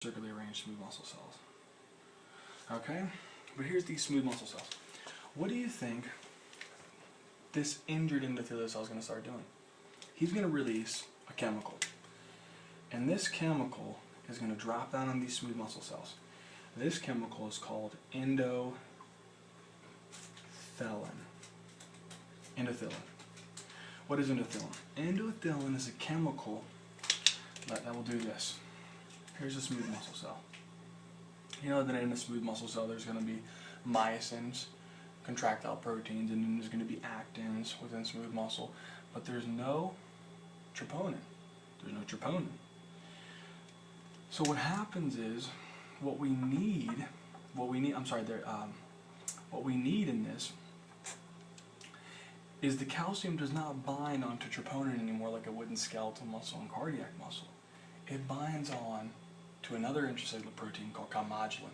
circularly arranged smooth muscle cells. Okay, but here's these smooth muscle cells. What do you think this injured endothelial cell is going to start doing? He's going to release a chemical, and this chemical is going to drop down on these smooth muscle cells. This chemical is called endothelin. Endothelin. What is endothelin? Endothelin is a chemical that will do this. Here's a smooth muscle cell. You know that in a smooth muscle cell there's going to be myosins, contractile proteins, and then there's going to be actins within smooth muscle, but there's no troponin. There's no troponin. So what happens is, what we need in this is the calcium does not bind onto troponin anymore like it would in skeletal muscle and cardiac muscle. It binds on to another intracellular protein called calmodulin.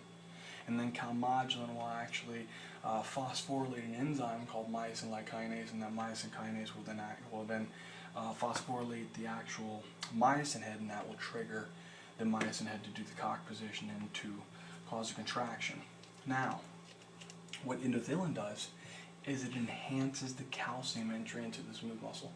And then calmodulin will actually phosphorylate an enzyme called myosin-like kinase, and that myosin kinase will then phosphorylate the actual myosin head, and that will trigger the myosin head to do the cock position and to cause a contraction. Now, what endothelin does is it enhances the calcium entry into the smooth muscle.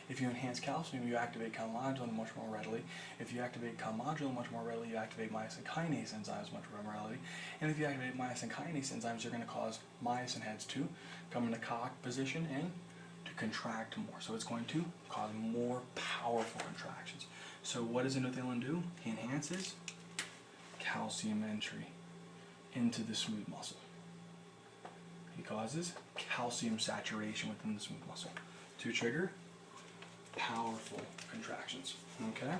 If you enhance calcium, you activate calmodulin much more readily. If you activate calmodulin much more readily, you activate myosin kinase enzymes much more readily. And if you activate myosin kinase enzymes, you're going to cause myosin heads to come into cock position and to contract more. So it's going to cause more powerful contractions. So what does endothelin do? He enhances calcium entry into the smooth muscle. He causes calcium saturation within the smooth muscle to trigger powerful contractions. Okay?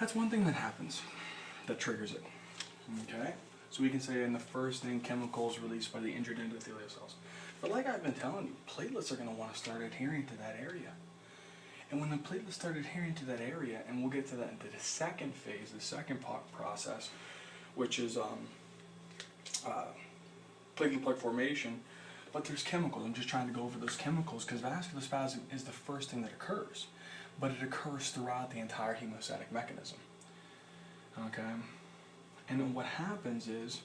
That's one thing that happens that triggers it. Okay? So we can say in the first thing, chemicals released by the injured endothelial cells. But like I've been telling you, platelets are going to want to start adhering to that area. And when the platelets start adhering to that area, and we'll get to that into the second phase, the second process, which is platelet plug formation, but there's chemicals. I'm just trying to go over those chemicals because vascular spasm is the first thing that occurs, but it occurs throughout the entire hemostatic mechanism. Okay? And then what happens is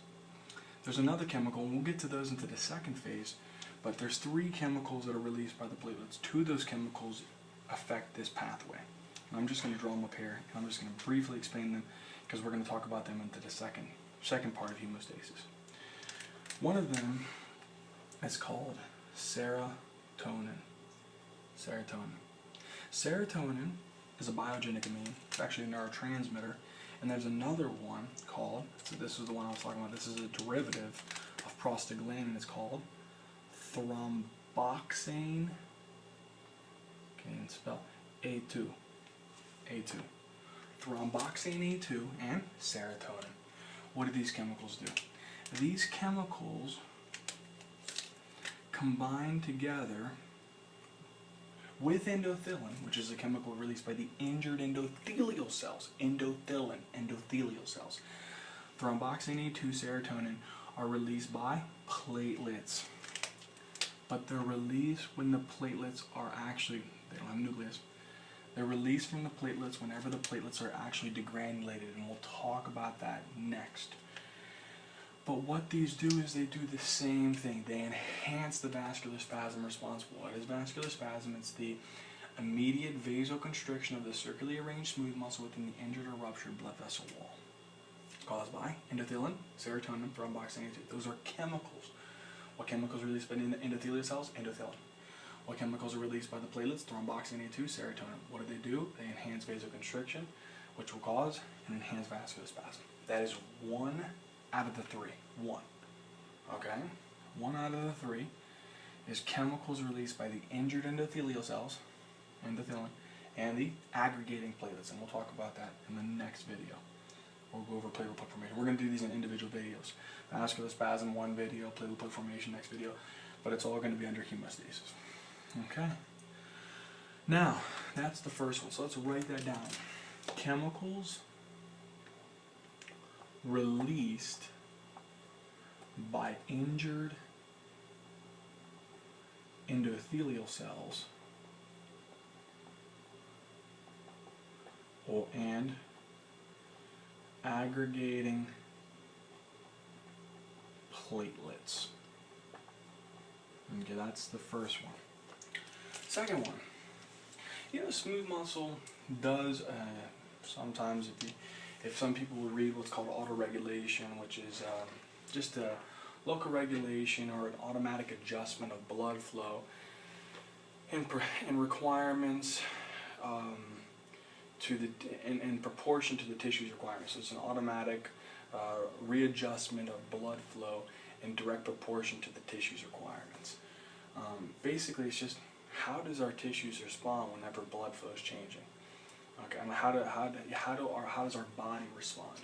there's another chemical, and we'll get to those into the second phase, but there's 3 chemicals that are released by the platelets. 2 of those chemicals affect this pathway. And I'm just going to draw them up here, and I'm just going to briefly explain them because we're going to talk about them into the second part of hemostasis. One of them is called serotonin. Serotonin is a biogenic amine. It's actually a neurotransmitter. And there's another one called, so this is the one I was talking about, this is a derivative of prostaglandin. It's called thromboxane. Can't even spell. A2. Thromboxane A2 and serotonin. What do these chemicals do? These chemicals combine together with endothelin, which is a chemical released by the injured endothelial cells. Endothelial cells. Thromboxane A2, serotonin are released by platelets. But they're released when the platelets are actually, they don't have a nucleus. They're released from the platelets whenever the platelets are actually degranulated, and we'll talk about that next. But what these do is they do the same thing. They enhance the vascular spasm response. What is vascular spasm? It's the immediate vasoconstriction of the circularly arranged smooth muscle within the injured or ruptured blood vessel wall, caused by endothelin, serotonin, thromboxane A2. Those are chemicals. What chemicals are released by the endothelial cells? Endothelin. What chemicals are released by the platelets? Thromboxane A2, serotonin. What do? They enhance vasoconstriction, which will cause an enhanced vascular spasm. That is 1 out of the 3. 1. Okay? 1 out of the 3 is chemicals released by the injured endothelial cells, endothelin, and the aggregating platelets. And we'll talk about that in the next video. We'll go over platelet plug formation. We're going to do these in individual videos. Vascular spasm, one video, platelet plug formation, next video. But it's all going to be under hemostasis. Okay? Now, that's the first one. So let's write that down. Chemicals released by injured endothelial cells and aggregating platelets. Okay, that's the first one. Second one, smooth muscle does sometimes, if some people would read what's called autoregulation, which is just a local regulation or an automatic adjustment of blood flow and requirements in proportion to the tissue's requirements. So it's an automatic readjustment of blood flow in direct proportion to the tissue's requirements. Basically, it's just how does our tissues respond whenever blood flow is changing? Okay, and how does our body respond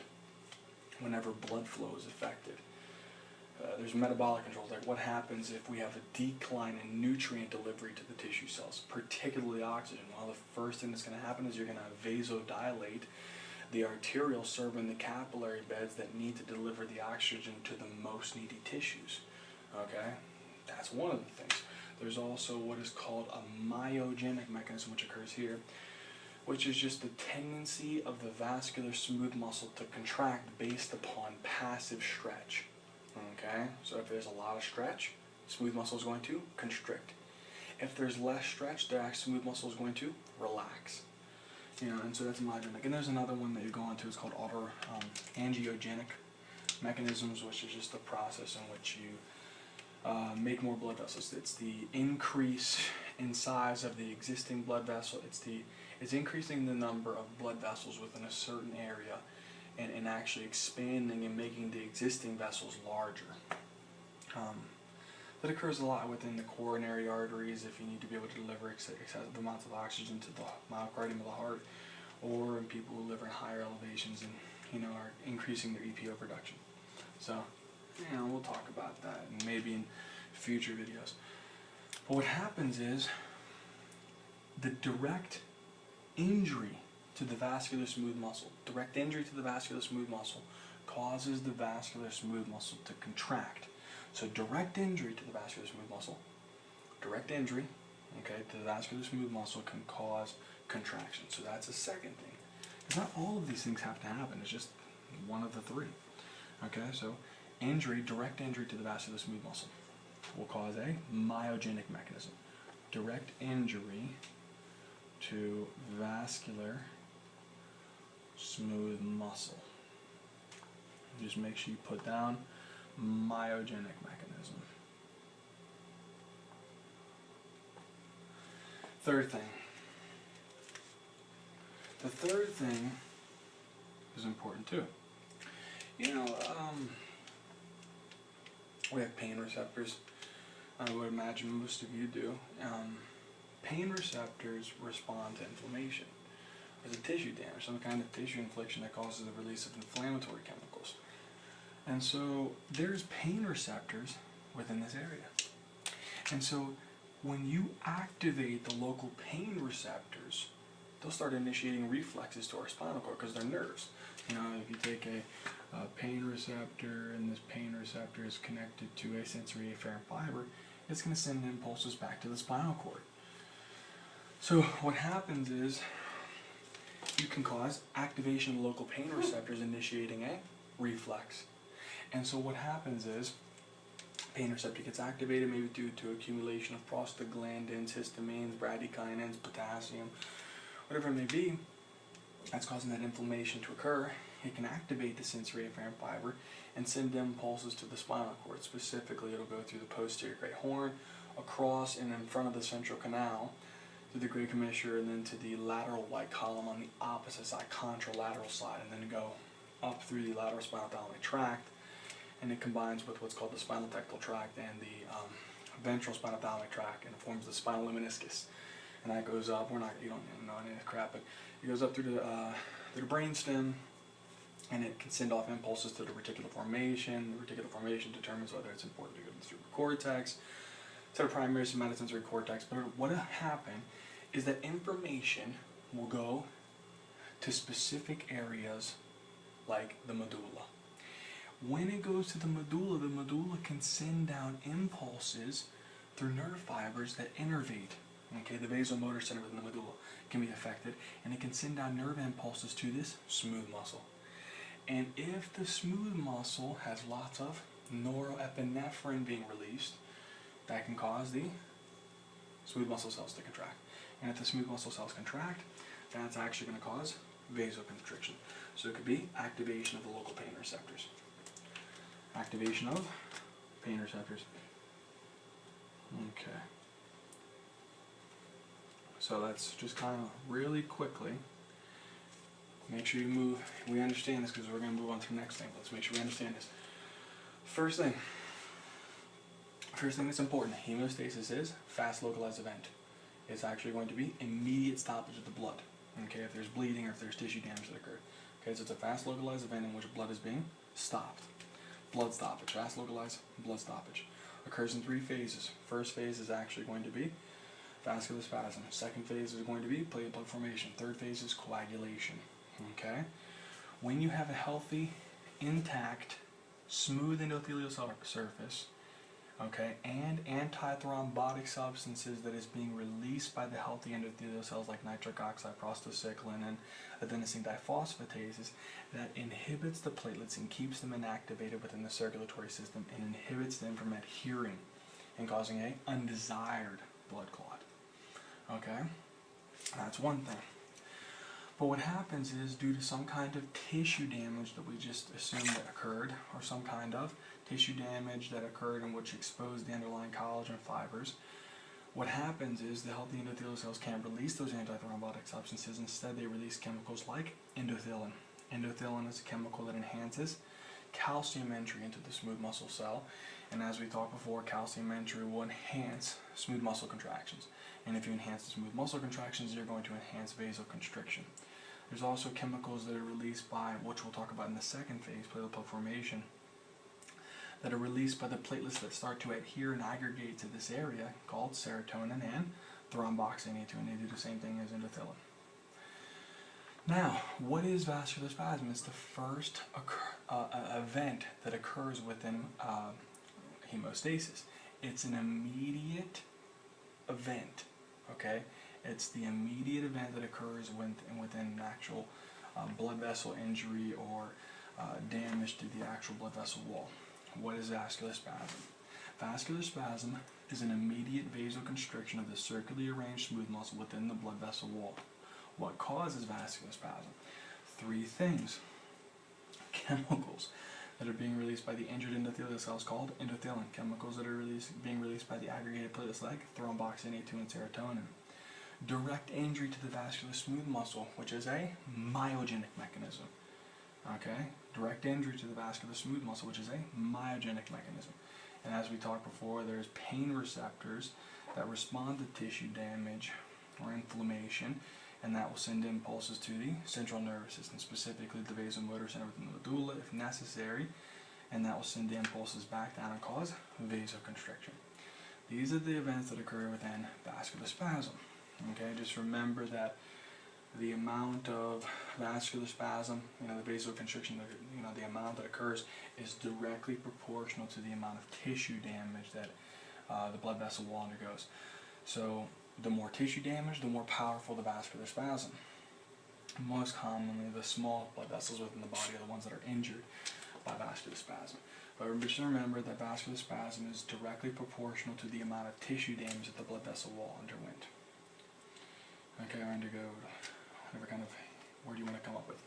whenever blood flow is affected? There's metabolic controls, like what happens if we have a decline in nutrient delivery to the tissue cells, particularly oxygen. Well, the first thing that's going to happen is you're going to vasodilate the arterioles serving the capillary beds that need to deliver the oxygen to the most needy tissues. Okay, that's one of the things. There's also what is called a myogenic mechanism, which occurs here, which is just the tendency of the vascular smooth muscle to contract based upon passive stretch. Okay, so if there's a lot of stretch, smooth muscle is going to constrict. If there's less stretch, the smooth muscle is going to relax. And so that's myogenic. And there's another one that you go on to, it's called angiogenic mechanisms, which is just the process in which you make more blood vessels. It's the increase in size of the existing blood vessel. It's increasing the number of blood vessels within a certain area and actually expanding and making the existing vessels larger. That occurs a lot within the coronary arteries if you need to be able to deliver excessive amounts of oxygen to the myocardium of the heart, or in people who live in higher elevations and are increasing their EPO production. So we'll talk about that and maybe in future videos. But what happens is the direct injury to the vascular smooth muscle, causes the vascular smooth muscle to contract. So direct injury to the vascular smooth muscle, to the vascular smooth muscle can cause contraction. So that's a second thing. Because not all of these things have to happen. It's just one of the three. Okay, so direct injury to the vascular smooth muscle will cause a myogenic mechanism. Direct injury to vascular smooth muscle. Just make sure you put down myogenic mechanism. Third thing. The third thing is important too. We have pain receptors. I would imagine most of you do. Pain receptors respond to inflammation. There's a tissue damage, some kind of tissue inflammation that causes the release of inflammatory chemicals. And so there's pain receptors within this area. And so when you activate the local pain receptors, they'll start initiating reflexes to our spinal cord because they're nerves. If you take a pain receptor and this pain receptor is connected to a sensory afferent fiber, it's going to send impulses back to the spinal cord. So what happens is you can cause activation of local pain receptors initiating a reflex. And so what happens is pain receptor gets activated maybe due to accumulation of prostaglandins, histamines, bradykinins, potassium, whatever it may be, that's causing that inflammation to occur. It can activate the sensory afferent fiber and send impulses to the spinal cord. Specifically, it'll go through the posterior great horn, across and in front of the central canal, through the great commissure, and then to the lateral white column on the opposite side, contralateral side, and then go up through the lateral spinal thalamic tract, and it combines with what's called the spinal tectal tract and the ventral spinal thalamic tract, and it forms the spinal lemniscus. And that goes up. You don't know any of this crap, but it goes up through the brainstem, and it can send off impulses to the reticular formation. The reticular formation determines whether it's important to go to the cerebral cortex, to the primary somatosensory cortex. But what will happen is that information will go to specific areas like the medulla. When it goes to the medulla can send down impulses through nerve fibers that innervate. Okay, the vasomotor center within the medulla can be affected, and it can send down nerve impulses to this smooth muscle. And if the smooth muscle has lots of norepinephrine being released, that can cause the smooth muscle cells to contract. And if the smooth muscle cells contract, that's actually going to cause vasoconstriction. So it could be activation of the local pain receptors. Activation of pain receptors. Okay. So let's just kind of really quickly make sure you move. We understand this because we're going to move on to the next thing. Let's make sure we understand this. First thing that's important, hemostasis is fast localized event. It's actually going to be immediate stoppage of the blood. Okay, if there's bleeding or if there's tissue damage that occurred. Okay, so it's a fast localized event in which blood is being stopped. Blood stoppage, fast localized blood stoppage. Occurs in 3 phases. First phase is actually going to be vascular spasm. Second phase is going to be platelet plug formation. Third phase is coagulation. Okay? When you have a healthy, intact, smooth endothelial cell surface, okay, and antithrombotic substances that is being released by the healthy endothelial cells like nitric oxide, prostacyclin, and adenosine diphosphatase, that inhibits the platelets and keeps them inactivated within the circulatory system and inhibits them from adhering and causing a undesired blood clot. Okay? That's one thing. But what happens is, due to some kind of tissue damage that we just assumed that occurred, or some kind of tissue damage that occurred in which exposed the underlying collagen fibers, what happens is the healthy endothelial cells can't release those antithrombotic substances. Instead, they release chemicals like endothelin. Endothelin is a chemical that enhances calcium entry into the smooth muscle cell. And as we talked before, calcium entry will enhance smooth muscle contractions. And if you enhance the smooth muscle contractions, you're going to enhance vasoconstriction. There's also chemicals that are released by, which we'll talk about in the second phase, platelet plug formation, that are released by the platelets that start to adhere and aggregate to this area, called serotonin and thromboxane A2, and they do the same thing as endothelin. Now, what is vascular spasm? It's the first event that occurs within hemostasis. It's an immediate event, okay? It's the immediate event that occurs within an actual blood vessel injury or damage to the actual blood vessel wall. What is vascular spasm? Vascular spasm is an immediate vasoconstriction of the circularly arranged smooth muscle within the blood vessel wall. What causes vascular spasm? 3 things. Chemicals that are being released by the injured endothelial cells called endothelin. Chemicals that are being released by the aggregated platelets like thromboxane A2 and serotonin. Direct injury to the vascular smooth muscle, which is a myogenic mechanism. Okay? Direct injury to the vascular smooth muscle, which is a myogenic mechanism. And as we talked before, there's pain receptors that respond to tissue damage or inflammation, and that will send impulses to the central nervous system, specifically the vasomotor center within the medulla if necessary, and that will send the impulses back down and cause vasoconstriction. These are the events that occur within vascular spasm. Okay, just remember that the amount of vascular spasm, the vasoconstriction, the amount that occurs is directly proportional to the amount of tissue damage that the blood vessel wall undergoes. So the more tissue damage, the more powerful the vascular spasm. Most commonly, the small blood vessels within the body are the ones that are injured by vascular spasm. But just remember that vascular spasm is directly proportional to the amount of tissue damage that the blood vessel wall underwent. Okay, or undergoed, whatever kind of word you want to come up with.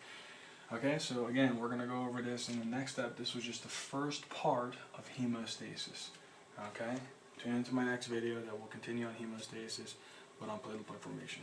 Okay, so again, we're going to go over this in the next step. This was just the first part of hemostasis. Okay, tune into my next video that will continue on hemostasis, but on platelet plug formation.